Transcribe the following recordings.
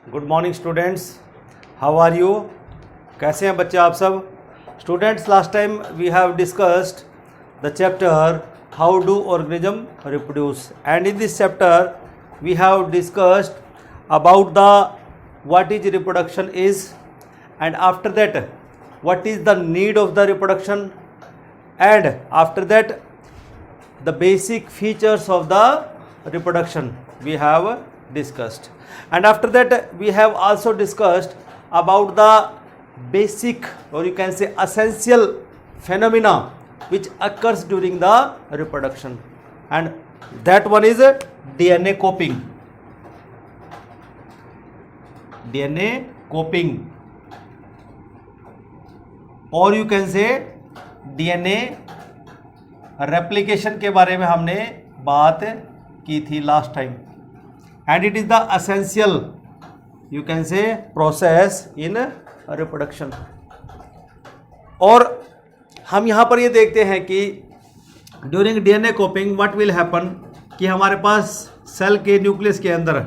Good morning students, how are you. कैसे हैं बच्चे आप सब। Students, last time we have discussed the chapter how do organism reproduce, and in this chapter we have discussed about the what is reproduction is, and after that what is the need of the reproduction, and after that the basic features of the reproduction we have discussed, and after that we have also discussed about the basic, or you can say essential phenomena which occurs during the reproduction, and that one is DNA coping. DNA coping, और you can से DNA replication के बारे में हमने बात की थी last time, and it is the essential you can से प्रोसेस इन रिप्रोडक्शन। और हम यहाँ पर ये देखते हैं कि during DNA कॉपिंग what will happen, कि हमारे पास सेल के न्यूक्लियस के अंदर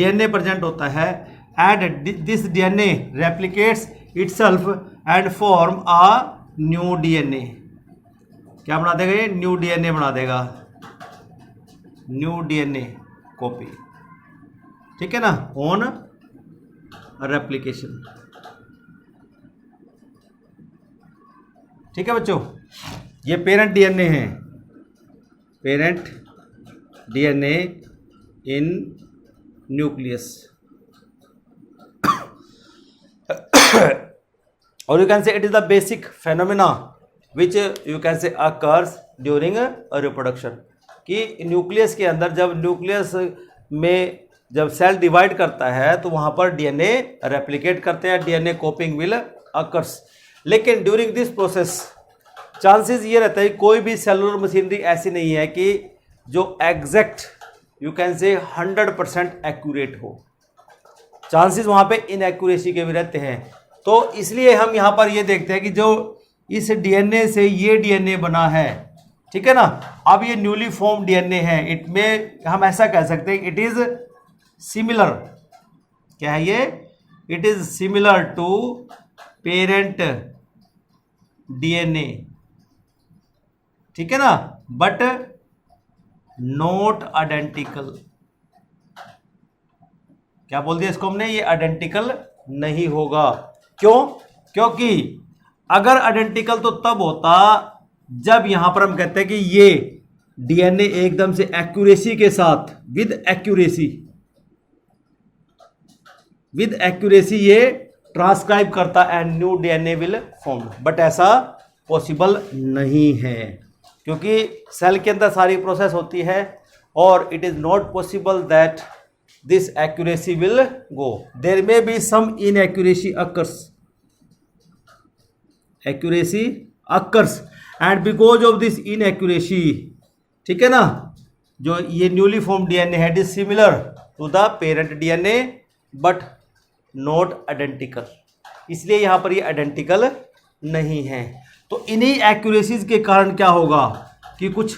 DNA प्रेजेंट होता है, and this DNA replicates itself and form a new DNA। क्या बना देगा ये? न्यू DNA बना देगा, न्यू DNA कॉपी, ठीक है ना, ऑन रेप्लिकेशन। ठीक है बच्चों, ये पेरेंट DNA है, parent DNA in nucleus, or you can say it is the basic phenomena which you can say occurs during reproduction, कि न्यूक्लियस के अंदर जब न्यूक्लियस में जब सेल डिवाइड करता है तो वहाँ पर DNA रेप्लिकेट करते हैं, DNA कॉपिंग विल अकर्स। लेकिन ड्यूरिंग दिस प्रोसेस चांसेस ये रहता है कोई भी सेलुलर मशीनरी ऐसी नहीं है कि जो एग्जैक्ट यू कैन से 100% एक्यूरेट हो, चांसेस वहाँ पे इनएक्यूरेसी के भी रहते हैं। तो इसलिए हम यहाँ पर ये देखते हैं कि जो इस DNA से ये DNA बना है, ठीक है ना, अब ये न्यूली फॉर्म DNA है, इट में हम ऐसा कह सकते हैं इट इज सिमिलर, क्या है ये? It is similar to parent DNA, ठीक है ना, बट नॉट आइडेंटिकल। क्या बोल दिया इसको हमने? ये आइडेंटिकल नहीं होगा। क्यों? क्योंकि अगर आइडेंटिकल तो तब होता जब यहां पर हम कहते हैं कि ये DNA एकदम से एक्यूरेसी के साथ विद एक्यूरेसी ये ट्रांसक्राइब करता and new DNA will form, but ऐसा पॉसिबल नहीं है क्योंकि सेल के अंदर सारी प्रोसेस होती है और it is not possible that this accuracy will go. There may be some inaccuracy occurs, and because of this inaccuracy, ठीक है ना, जो ये न्यूली फॉर्म DNA है, it is similar to the parent DNA but not identical, इसलिए यहाँ पर ये आइडेंटिकल नहीं है। तो इन्हीं एक्यूरेसीज के कारण क्या होगा कि कुछ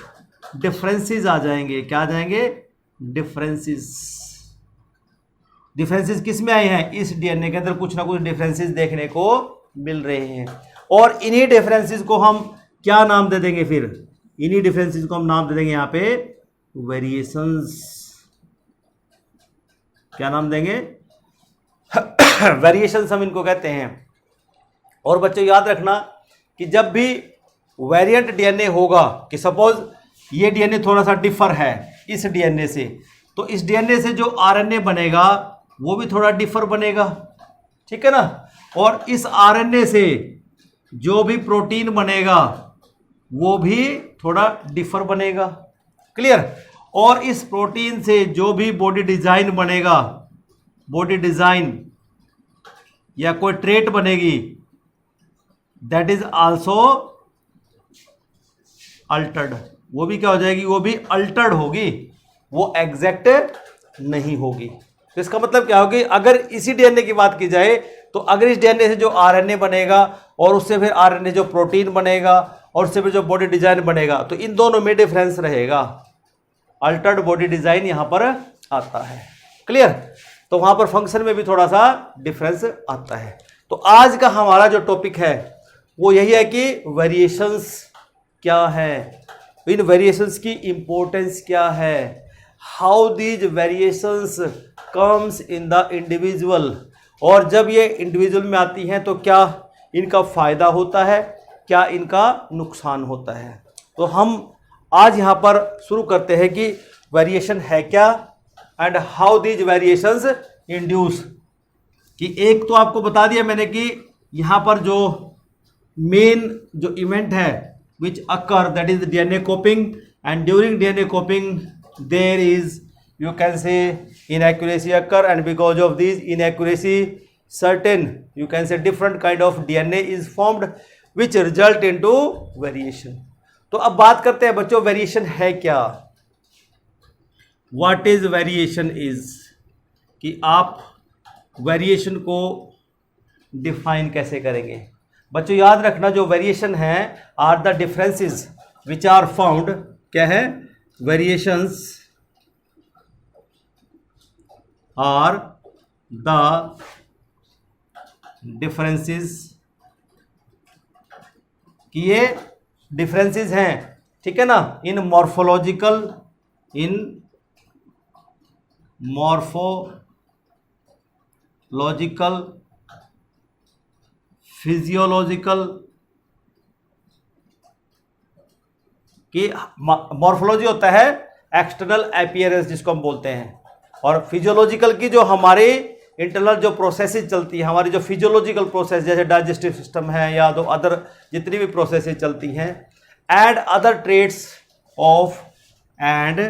डिफरेंसेस आ जाएंगे। क्या आ जाएंगे? डिफरेंसेस किस में आए हैं? इस DNA के अंदर कुछ ना कुछ डिफरेंसेस देखने को मिल रहे हैं, और इन्हीं डिफरेंसेस को हम क्या नाम दे देंगे? फिर इन्हीं डिफरेंसेस को हम नाम दे देंगे यहाँ पे वेरिएशंस। क्या नाम देंगे? वेरिएशंस हम इनको कहते हैं। और बच्चों याद रखना कि जब भी वेरिएंट DNA होगा, कि सपोज ये DNA थोड़ा सा डिफर है इस DNA से, तो इस DNA से जो RNA बनेगा वो भी थोड़ा डिफर बनेगा, ठीक है ना, और इस RNA से जो भी प्रोटीन बनेगा वो भी थोड़ा डिफर बनेगा, क्लियर। और इस प्रोटीन से जो भी बॉडी डिजाइन बनेगा, बॉडी डिजाइन या कोई ट्रेट बनेगी, दैट इज आल्सो अल्टर्ड। वो भी क्या हो जाएगी? वो भी अल्टर्ड होगी, वो एग्जैक्ट नहीं होगी। तो इसका मतलब क्या होगी? अगर इसी DNA की बात की जाए तो अगर इस DNA से जो RNA बनेगा और उससे फिर RNA जो प्रोटीन बनेगा और उससे फिर जो बॉडी डिजाइन बनेगा, तो इन दोनों में डिफरेंस रहेगा, अल्टर्ड बॉडी डिजाइन यहां पर आता है, क्लियर। तो वहां पर फंक्शन में भी थोड़ा सा डिफरेंस आता है। तो आज का हमारा जो टॉपिक है वो यही है कि वेरिएशंस क्या है, इन वेरिएशंस की इंपॉर्टेंस क्या है, how these variations comes in the individual, और जब ये इंडिविजुअल में आती हैं तो क्या इनका फायदा होता है, क्या इनका नुकसान होता है। तो हम आज यहाँ पर शुरू करते हैं कि वेरिएशन है क्या and how these variations induce. कि एक तो आपको बता दिया मैंने कि यहाँ पर जो मेन जो इवेंट है which occur that is DNA copying, and during DNA copying there is you can say inaccuracy occur, and because of these inaccuracy certain you can say different kind of DNA is formed which result into variation। तो अब बात करते हैं बच्चों variation है क्या, what is variation is, कि आप वेरिएशन को डिफाइन कैसे करेंगे। बच्चों याद रखना जो वेरिएशन है are the differences which are found, क्या है, वेरिएशंस आर द डिफरेंसेस, कि ये डिफरेंसेस हैं, ठीक है ना, इन मॉर्फोलॉजिकल, इन मॉर्फोलॉजिकल, फिजियोलॉजिकल, कि मॉर्फोलॉजी होता है एक्सटर्नल अपीयरेंस जिसको हम बोलते हैं, और फिजियोलॉजिकल की जो हमारे इंटरनल जो प्रोसेसेस चलती है, हमारी जो फिजियोलॉजिकल प्रोसेस जैसे डाइजेस्टिव सिस्टम है या तो अदर जितनी भी प्रोसेसेस चलती हैं, and other traits of, and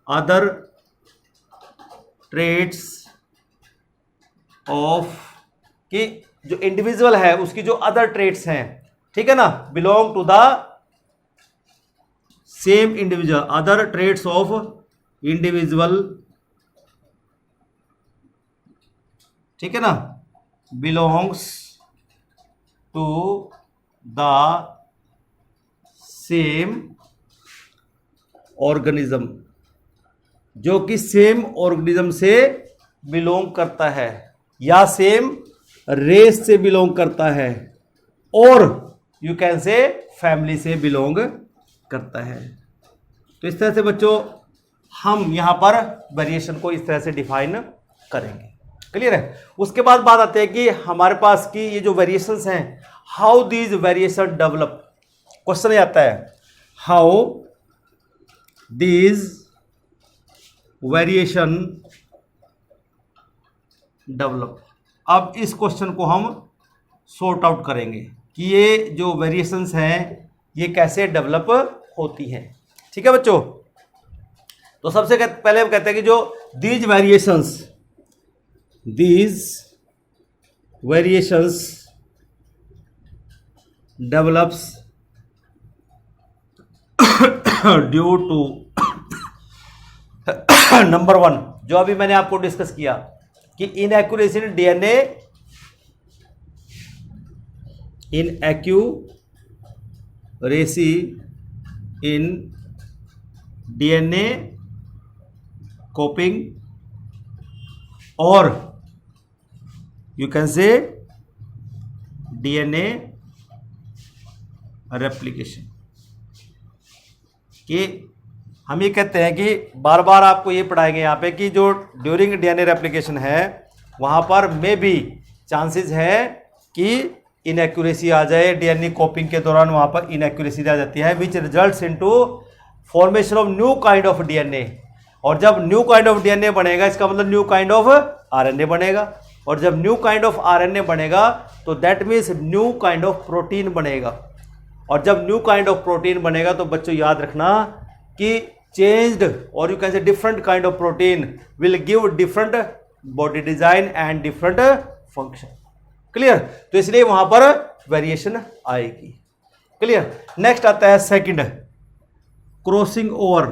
other traits of, कि जो इंडिविजुअल है उसकी जो अदर ट्रेट्स हैं, ठीक है ना, belong to the same individual, other traits of individual, ठीक है ना, belongs to the same organism, जो कि सेम ऑर्गेनिज्म से बिलोंग करता है या सेम रेस से बिलोंग करता है, और यू कैन से फैमिली से बिलोंग करता है। तो इस तरह से बच्चों हम यहां पर वेरिएशन को इस तरह से डिफाइन करेंगे, क्लियर है। उसके बाद बात आती है कि हमारे पास की ये जो वेरिएशंस हैं, how these variation develop, question आता है हाउ दीज वेरिएशन डेवलप। अब इस क्वेश्चन को हम सॉर्ट आउट करेंगे कि ये जो वेरिएशंस हैं ये कैसे डेवलप होती हैं, ठीक है बच्चों। तो सबसे पहले हम कहते हैं कि जो these variations develops due to number 1 जो अभी मैंने आपको डिस्कस किया कि inaccuracy in DNA, inaccuracy in DNA copying, और you can say DNA replication. कि हम ये कहते हैं कि बार बार आपको ये पढ़ाएंगे यहाँ पे कि जो ड्यूरिंग डीएनए रेप्लिकेशन है वहाँ पर में भी चांसेस है कि इनएक्यूरेसी आ जाए, डीएनए कॉपिंग के दौरान वहाँ पर इनएक्यूरेसी आ जाती है, which results into formation of new kind of DNA. और जब न्यू काइंड ऑफ डीएनए बनेगा इसका मतलब न्यू काइंड ऑफ आरएनए बनेगा, और जब न्यू काइंड ऑफ आरएनए बनेगा तो that means new kind of protein बनेगा, और जब न्यू काइंड ऑफ प्रोटीन बनेगा तो बच्चों याद रखना कि चेंज्ड और यू कैन से different kind of protein will give different body design and different function, clear. तो इसलिए वहां पर वेरिएशन आएगी, क्लियर। नेक्स्ट आता है सेकंड, क्रॉसिंग ओवर।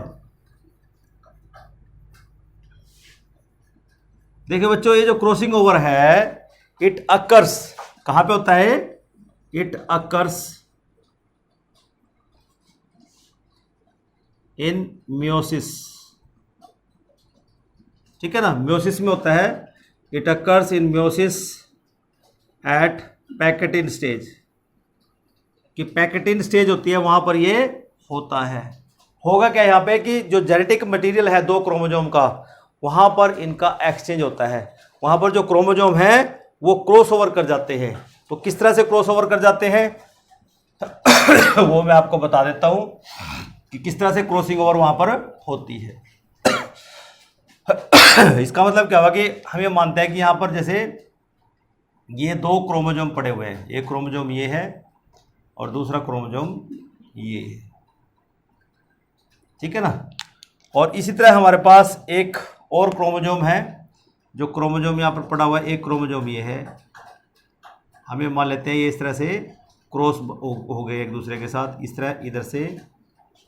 देखिए बच्चों ये जो क्रॉसिंग ओवर है इट अकर्स कहां पे होता है, इट अकर्स इन मियोसिस, ठीक है ना, म्योसिस में होता है, it occurs in meiosis at pachytene stage, कि पैकेटिन स्टेज होती है वहां पर ये होता है। होगा क्या यहाँ पे कि जो जेनेटिक मटेरियल है दो क्रोमोजोम का, वहां पर इनका एक्सचेंज होता है, वहां पर जो क्रोमोजोम है वो क्रॉस ओवर कर जाते हैं। तो किस तरह से क्रॉस ओवर कर जाते हैं वो मैं आपको बता देता हूं कि किस तरह से क्रॉसिंग ओवर वहां पर होती है। इसका मतलब क्या हुआ कि हम ये मानते हैं कि यहां पर जैसे ये दो क्रोमोजोम पड़े हुए हैं, एक क्रोमोजोम ये है और दूसरा क्रोमोजोम ये है, ठीक है ना। और इसी तरह हमारे पास एक और क्रोमोजोम है, जो क्रोमोजोम यहाँ पर पड़ा हुआ है, एक क्रोमोजोम ये है, हमें मान लेते हैं ये इस तरह से क्रॉस हो गए एक दूसरे के साथ, इस तरह इधर से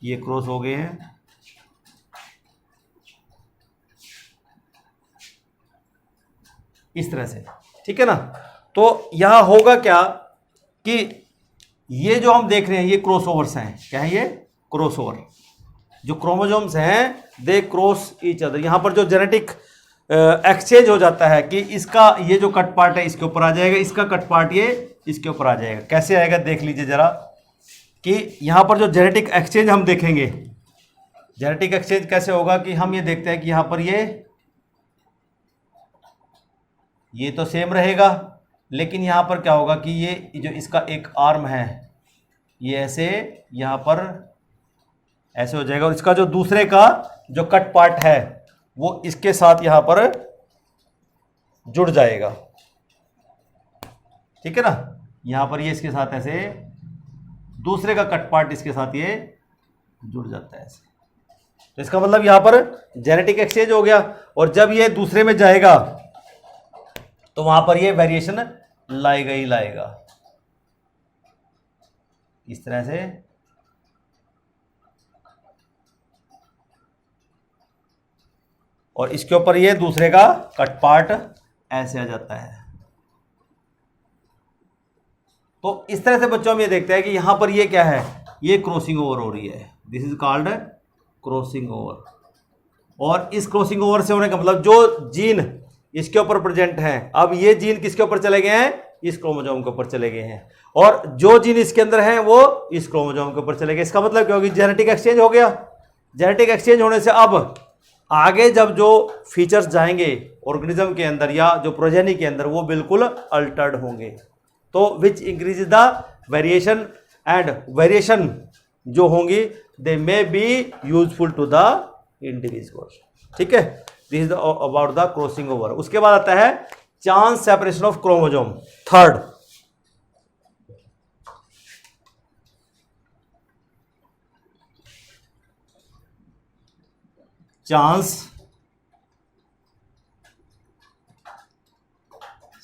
ये क्रॉस हो गए हैं, इस तरह से, ठीक है ना। तो यहां होगा क्या कि ये जो हम देख रहे हैं ये क्रॉसओवर्स हैं, क्या है ये क्रॉसओवर, जो क्रोमोजोम्स हैं दे क्रॉस ईच अदर। यहां पर जो जेनेटिक एक्सचेंज हो जाता है कि इसका ये जो कट पार्ट है इसके ऊपर आ जाएगा, इसका कट पार्ट ये इसके ऊपर आ जाएगा। कैसे आएगा देख लीजिए जरा, कि यहां पर जो जेनेटिक एक्सचेंज हम देखेंगे, जेनेटिक एक्सचेंज कैसे होगा कि हम ये देखते हैं कि यहां पर ये तो सेम रहेगा, लेकिन यहां पर क्या होगा कि ये जो इसका एक आर्म है ये ऐसे यहां पर ऐसे हो जाएगा, और इसका जो दूसरे का जो कट पार्ट है वो इसके साथ यहां पर जुड़ जाएगा, ठीक है ना। यहां पर ये इसके साथ ऐसे दूसरे का कट पार्ट इसके साथ ये जुड़ जाता है ऐसे। तो इसका मतलब यहां पर जेनेटिक एक्सचेंज हो गया, और जब ये दूसरे में जाएगा तो वहां पर ये वेरिएशन लाएगा ही लाएगा, इस तरह से। और इसके ऊपर ये दूसरे का कट पार्ट ऐसे आ जाता है। तो इस तरह से बच्चों हम ये देखते हैं कि यहां पर ये क्या है, ये क्रॉसिंग ओवर हो रही है, this is called crossing over. और इस क्रॉसिंग ओवर से होने का मतलब जो जीन इसके ऊपर प्रेजेंट है, अब ये जीन किसके ऊपर चले गए हैं, इस क्रोमोसोम के ऊपर चले गए हैं, और जो जीन इसके अंदर हैं वो इस क्रोमोसोम के ऊपर चले गए। इसका मतलब क्या होगी, जेनेटिक एक्सचेंज हो गया। जेनेटिक एक्सचेंज होने से अब आगे जब जो फीचर्स जाएंगे ऑर्गेनिज्म के अंदर या जो प्रोजेनी के अंदर वो बिल्कुल अल्टर्ड होंगे। तो which increase the variation, and variation जो होंगी they may be useful to the individual, ठीक है। This is about the crossing over. उसके बाद आता है chance separation of chromosome, third. Chance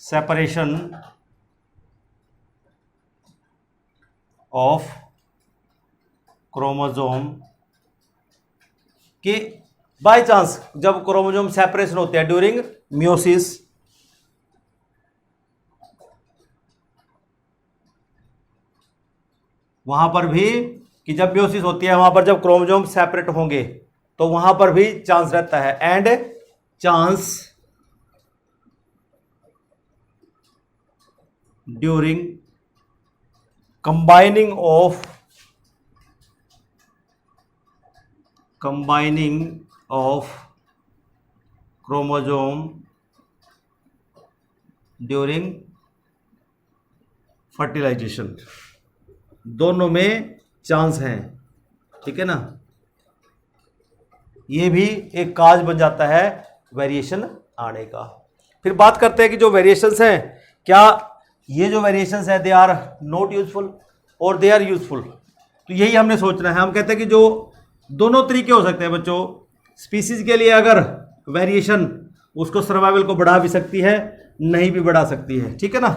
separation of chromosome कि बाय चांस जब क्रोमोसोम सेपरेशन होते हैं ड्यूरिंग म्योसिस, वहां पर भी कि जब म्योसिस होती है वहां पर जब क्रोमोसोम सेपरेट होंगे तो वहां पर भी चांस रहता है, and chance during combining of chromosome during fertilisation, दोनों में चांस हैं, ठीक है ना। ये भी एक काज बन जाता है वेरिएशन आने का। फिर बात करते हैं कि जो वेरिएशंस हैं, क्या ये जो वेरिएशंस हैं दे आर नॉट यूजफुल और दे आर यूजफुल। तो यही हमने सोचना है। हम कहते हैं कि जो दोनों तरीके हो सकते हैं बच्चों, स्पीसीज के लिए अगर वेरिएशन उसको सर्वाइवल को बढ़ा भी सकती है, नहीं भी बढ़ा सकती है, ठीक है ना।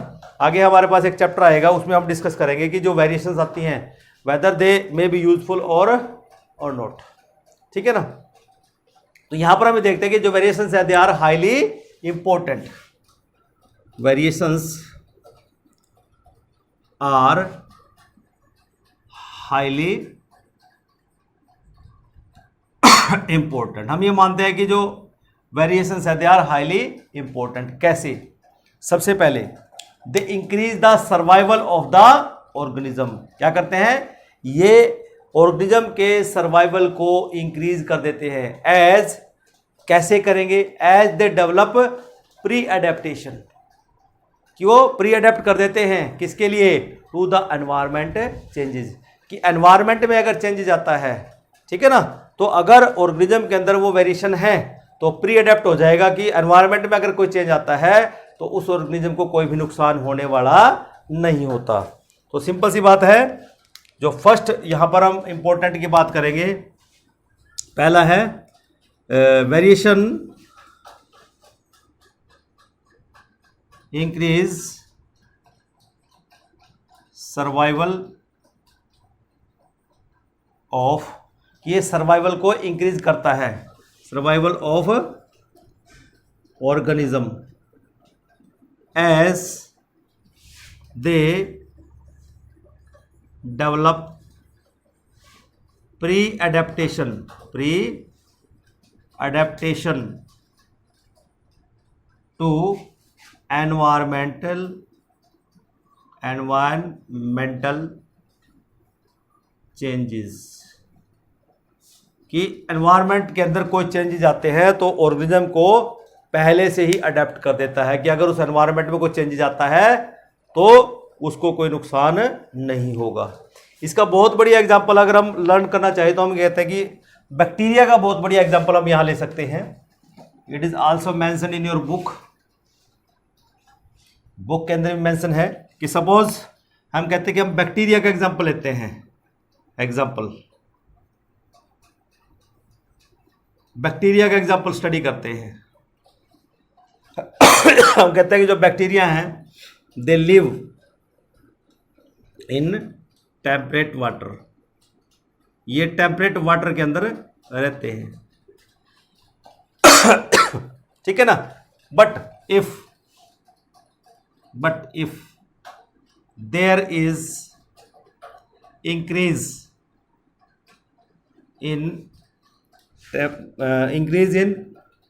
आगे हमारे पास एक चैप्टर आएगा उसमें हम डिस्कस करेंगे कि जो वेरिएशंस आती हैं whether they may be useful और नॉट, ठीक है ना। तो यहां पर हम देखते हैं कि जो वेरिएशंस है they are highly important. Variations are highly important. हम ये मानते हैं कि जो वेरिएशंस है दे आर हाईली इंपॉर्टेंट। कैसे? सबसे पहले they increase the survival of the organism. क्या करते हैं? ये ऑर्गेनिज्म के सर्वाइवल को इंक्रीज कर देते हैं। एज, कैसे करेंगे? As they develop pre adaptation, कि वो प्री एडेप्ट कर देते हैं किसके लिए? टू द एनवायरमेंट चेंजेस, कि एनवायरमेंट में अगर चेंजेस आता है, ठीक है ना, तो अगर ऑर्गेनिज्म के अंदर वो वेरिएशन है तो प्री एडेप्ट हो जाएगा कि एनवायरमेंट में अगर कोई चेंज आता है तो उस ऑर्गेनिज्म को कोई भी नुकसान होने वाला नहीं होता। तो सिंपल सी बात है। जो फर्स्ट यहां पर हम इंपॉर्टेंट की बात करेंगे, पहला है वेरिएशन इंक्रीज सर्वाइवल ऑफ, ये सर्वाइवल को इंक्रीज करता है, survival of organism as they develop pre adaptation to environmental changes, कि एनवायरनमेंट के अंदर कोई चेंजेस आते हैं तो ऑर्गेनिज्म को पहले से ही अडेप्ट कर देता है कि अगर उस एनवायरनमेंट में कोई चेंजेस आता है तो उसको कोई नुकसान नहीं होगा। इसका बहुत बढ़िया एग्जांपल अगर हम लर्न करना चाहें तो हम कहते हैं कि बैक्टीरिया का बहुत बढ़िया एग्जांपल हम यहां ले सकते हैं। It is also mention in your book के अंदर भी मेंशन है कि सपोज हम कहते हैं कि हम बैक्टीरिया का एग्जांपल लेते हैं। बैक्टीरिया का एग्जांपल स्टडी करते हैं। हम कहते हैं कि जो बैक्टीरिया हैं they live in temperate water, ये टेम्परेट वाटर के अंदर रहते हैं, ठीक है ना। But if there is increase in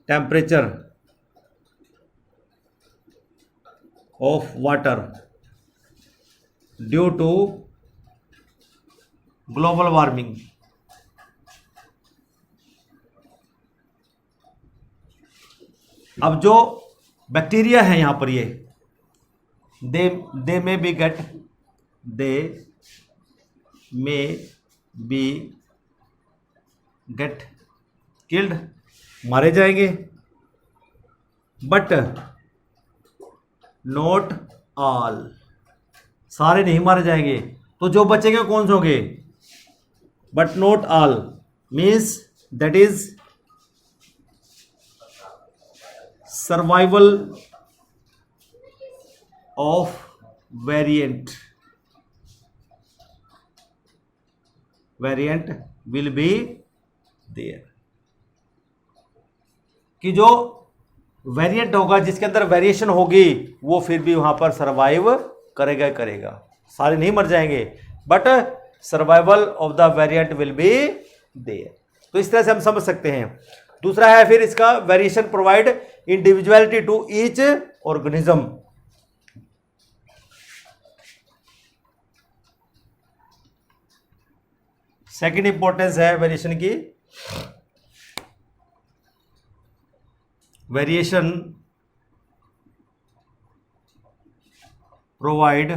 temperature of water due to global warming, अब जो बैक्टीरिया है यहां पर ये they may be get killed, मारे जाएंगे, बट नॉट ऑल, सारे नहीं मारे जाएंगे। तो जो बचेंगे कौन से होंगे? But not all means that is survival of variant will be there, कि जो वेरिएंट होगा जिसके अंदर वेरिएशन होगी वो फिर भी वहां पर सर्वाइव करेगा। सारे नहीं मर जाएंगे but survival of the variant will be there. तो इस तरह से हम समझ सकते हैं। दूसरा है फिर इसका variation provide individuality to each organism. Second importance है वेरिएशन की, variation provide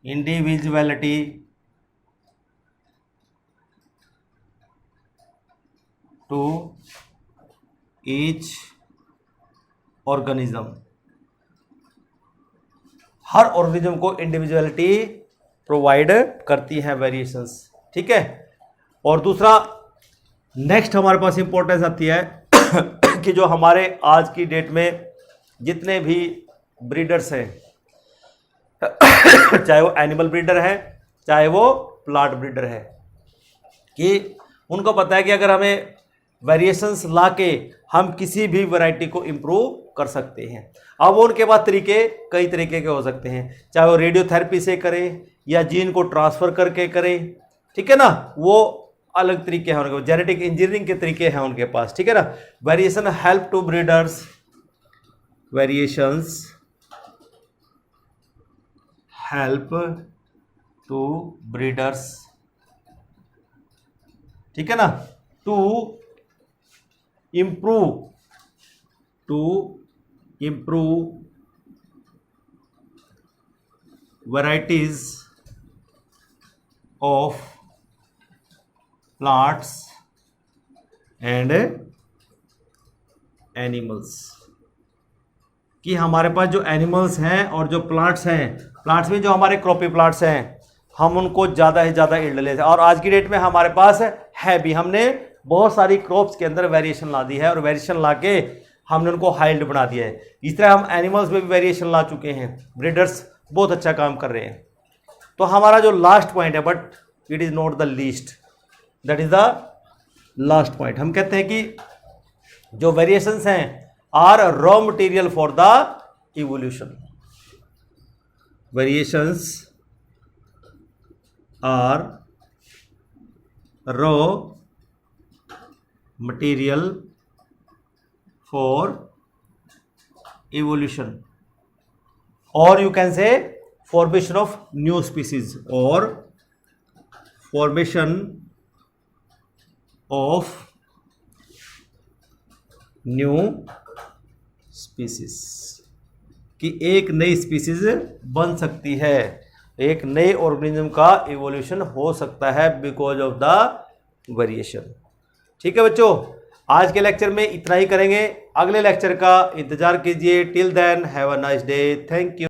individuality to each organism, हर ऑर्गेनिज्म को इंडिविजुअलिटी प्रोवाइड करती हैं वेरिएशंस, ठीक है। और दूसरा नेक्स्ट हमारे पास इंपॉर्टेंस आती है कि जो हमारे आज की डेट में जितने भी ब्रीडर्स हैं चाहे वो एनिमल ब्रीडर है चाहे वो प्लांट ब्रीडर है, कि उनको पता है कि अगर हमें वेरिएशंस लाके हम किसी भी वैरायटी को इम्प्रूव कर सकते हैं। अब उनके पास कई तरीके के हो सकते हैं, चाहे वो रेडियोथेरेपी से करें या जीन को ट्रांसफ़र करके करें, ठीक है ना। वो अलग तरीके हैं उनके, जेनेटिक इंजीनियरिंग के तरीके हैं उनके पास, ठीक है ना। Variation help to breeders, variations help to breeders, ठीक है ना, to improve varieties of plants and animals, कि हमारे पास जो एनिमल्स हैं और जो प्लांट्स हैं, प्लांट्स में जो हमारे क्रॉपी प्लांट्स हैं, हम उनको ज़्यादा से ज़्यादा ईल्ड लेते हैं। और आज की डेट में हमारे पास है भी, हमने बहुत सारी क्रॉप्स के अंदर वेरिएशन ला दी है और वेरिएशन ला के हमने उनको हाई ईल्ड बना दिया है। इस तरह हम एनिमल्स में भी वेरिएशन ला चुके हैं, ब्रीडर्स बहुत अच्छा काम कर रहे हैं। तो हमारा जो लास्ट पॉइंट है, but it is not the least, that is the last point, हम कहते हैं कि जो वेरिएशंस हैं are raw material for the evolution. Variations are raw material for evolution, or you can say formation of new species, or formation of new species, कि एक नई species बन सकती है, एक नए ऑर्गेनिज्म का इवोल्यूशन हो सकता है बिकॉज ऑफ द वेरिएशन। ठीक है बच्चों, आज के लेक्चर में इतना ही करेंगे, अगले लेक्चर का इंतजार कीजिए। Till then have a nice day, thank you.